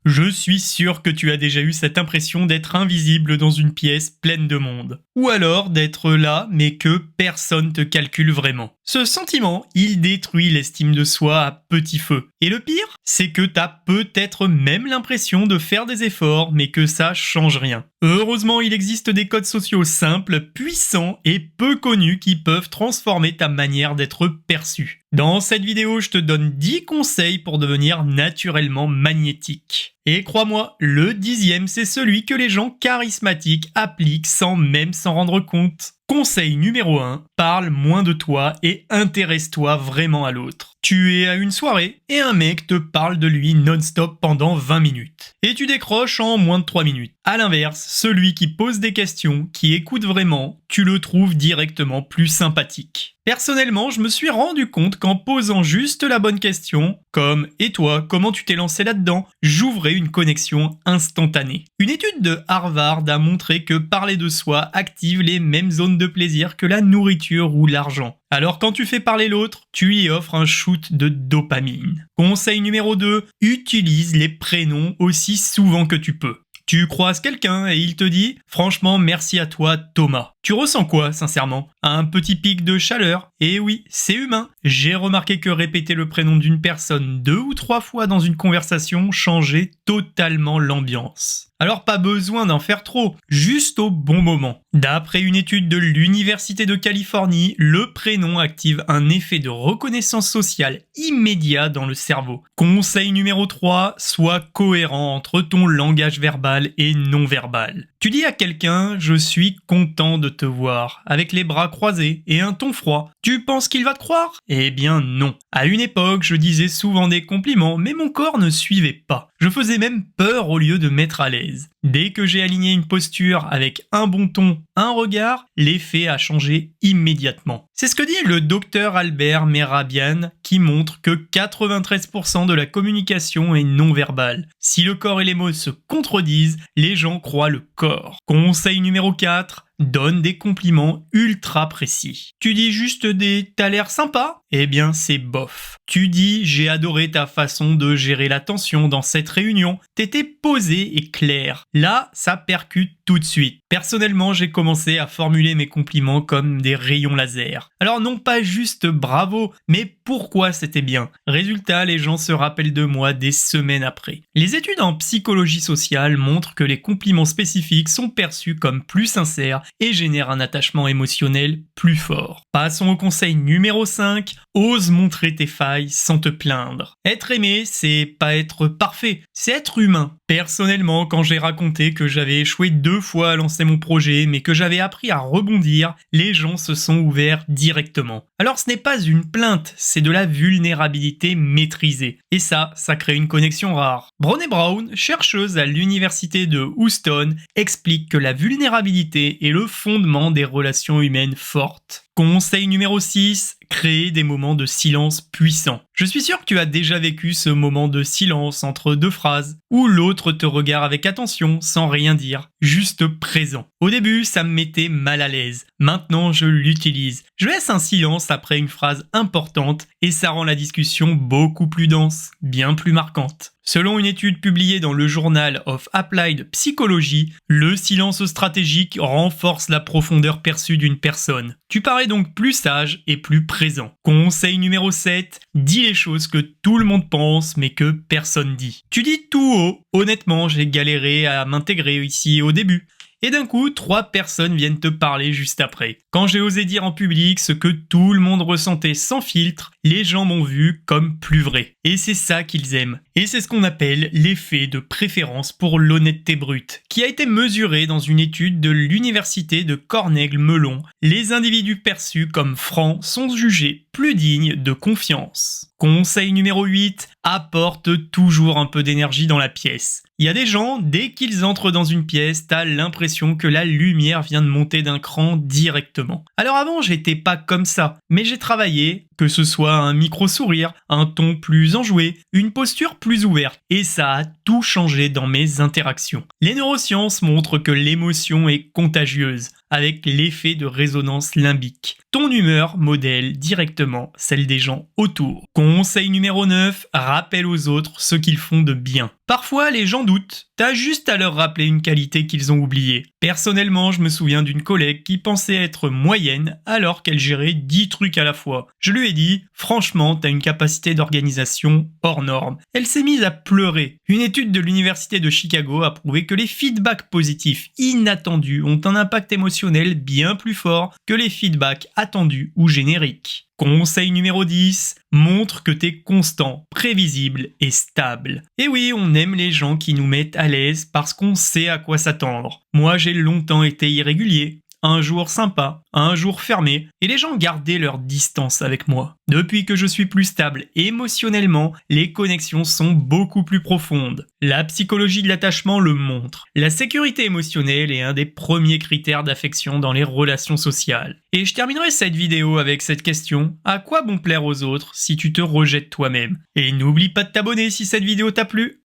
Je suis sûr que tu as déjà eu cette impression d'être invisible dans une pièce pleine de monde. Ou alors d'être là mais que personne te calcule vraiment. Ce sentiment, il détruit l'estime de soi à petit feu. Et le pire, c'est que t'as peut-être même l'impression de faire des efforts mais que ça change rien. Heureusement, il existe des codes sociaux simples, puissants et peu connus qui peuvent transformer ta manière d'être perçu. Dans cette vidéo, je te donne 10 conseils pour devenir naturellement magnétique. Et crois-moi, le 10e, c'est celui que les gens charismatiques appliquent sans même s'en rendre compte. Conseil numéro 1, parle moins de toi et intéresse-toi vraiment à l'autre. Tu es à une soirée et un mec te parle de lui non-stop pendant 20 minutes. Et tu décroches en moins de 3 minutes. A l'inverse, celui qui pose des questions, qui écoute vraiment, tu le trouves directement plus sympathique. Personnellement, je me suis rendu compte qu'en posant juste la bonne question, comme « Et toi, comment tu t'es lancé là-dedans ?», j'ouvrais une connexion instantanée. Une étude de Harvard a montré que parler de soi active les mêmes zones de plaisir que la nourriture ou l'argent. Alors quand tu fais parler l'autre, tu y offres un shoot de dopamine. Conseil numéro 2, utilise les prénoms aussi souvent que tu peux. Tu croises quelqu'un et il te dit « Franchement, merci à toi, Thomas ». Tu ressens quoi, sincèrement? Un petit pic de chaleur? Et oui, c'est humain. J'ai remarqué que répéter le prénom d'une personne 2 ou 3 fois dans une conversation changeait totalement l'ambiance. Alors pas besoin d'en faire trop, juste au bon moment. D'après une étude de l'Université de Californie, le prénom active un effet de reconnaissance sociale immédiat dans le cerveau. Conseil numéro 3, sois cohérent entre ton langage verbal et non verbal. Tu dis à quelqu'un « Je suis content de te voir » avec les bras croisés et un ton froid. Tu penses qu'il va te croire? Eh bien non. À une époque, je disais souvent des compliments, mais mon corps ne suivait pas. Je faisais même peur au lieu de m'être à l'aise. Dès que j'ai aligné une posture avec un bon ton, un regard, l'effet a changé immédiatement. C'est ce que dit le docteur Albert Mehrabian qui montre que 93% de la communication est non verbale. Si le corps et les mots se contredisent, les gens croient le corps. Conseil numéro 4, donne des compliments ultra précis. Tu dis juste des « t'as l'air sympa ?» Eh bien c'est bof. Tu dis « j'ai adoré ta façon de gérer la tension dans cette réunion, t'étais posé et clair ». Là, ça percute tout de suite. Personnellement, j'ai commencé à formuler mes compliments comme des rayons laser. Alors non pas juste bravo, mais pourquoi c'était bien. Résultat, les gens se rappellent de moi des semaines après. Les études en psychologie sociale montrent que les compliments spécifiques sont perçus comme plus sincères et génèrent un attachement émotionnel plus fort. Passons au conseil numéro 5, ose montrer tes failles sans te plaindre. Être aimé, c'est pas être parfait, c'est être humain. Personnellement, quand j'ai raconté que j'avais échoué 2 fois à lancer mon projet, mais que j'avais appris à rebondir, les gens se sont ouverts directement. Alors ce n'est pas une plainte, c'est de la vulnérabilité maîtrisée. Et ça crée une connexion rare. Brené Brown, chercheuse à l'université de Houston, explique que la vulnérabilité est le fondement des relations humaines fortes. Conseil numéro 6, créer des moments de silence puissants. Je suis sûr que tu as déjà vécu ce moment de silence entre 2 phrases, où l'autre te regarde avec attention, sans rien dire, juste présent. Au début, ça me mettait mal à l'aise. Maintenant, je l'utilise. Je laisse un silence après une phrase importante et ça rend la discussion beaucoup plus dense, bien plus marquante. Selon une étude publiée dans le Journal of Applied Psychology, le silence stratégique renforce la profondeur perçue d'une personne. Tu parais donc plus sage et plus présent. Conseil numéro 7, dis les choses que tout le monde pense mais que personne dit. Tu dis tout haut, honnêtement j'ai galéré à m'intégrer ici au début. Et d'un coup, 3 personnes viennent te parler juste après. Quand j'ai osé dire en public ce que tout le monde ressentait sans filtre, les gens m'ont vu comme plus vrai. Et c'est ça qu'ils aiment. Et c'est ce qu'on appelle l'effet de préférence pour l'honnêteté brute, qui a été mesuré dans une étude de l'université de Cornell-Mellon. Les individus perçus comme francs sont jugés plus dignes de confiance. Conseil numéro 8, apporte toujours un peu d'énergie dans la pièce. Il y a des gens, dès qu'ils entrent dans une pièce, t'as l'impression que la lumière vient de monter d'un cran directement. Alors avant, j'étais pas comme ça, mais j'ai travaillé, que ce soit un micro-sourire, un ton plus enjoué, une posture plus ouverte. Et ça a tout changer dans mes interactions. Les neurosciences montrent que l'émotion est contagieuse, avec l'effet de résonance limbique. Ton humeur modèle directement celle des gens autour. Conseil numéro 9, rappelle aux autres ce qu'ils font de bien. Parfois, les gens doutent. T'as juste à leur rappeler une qualité qu'ils ont oubliée. Personnellement, je me souviens d'une collègue qui pensait être moyenne alors qu'elle gérait 10 trucs à la fois. Je lui ai dit, franchement, t'as une capacité d'organisation hors norme. Elle s'est mise à pleurer. Une étude de l'université de Chicago a prouvé que les feedbacks positifs inattendus ont un impact émotionnel bien plus fort que les feedbacks attendus ou génériques. Conseil numéro 10, montre que t'es constant, prévisible et stable. Et oui, on aime les gens qui nous mettent à l'aise parce qu'on sait à quoi s'attendre. Moi, j'ai longtemps été irrégulier. Un jour sympa, un jour fermé, et les gens gardaient leur distance avec moi. Depuis que je suis plus stable émotionnellement, les connexions sont beaucoup plus profondes. La psychologie de l'attachement le montre. La sécurité émotionnelle est un des premiers critères d'affection dans les relations sociales. Et je terminerai cette vidéo avec cette question, à quoi bon plaire aux autres si tu te rejettes toi-même? Et n'oublie pas de t'abonner si cette vidéo t'a plu.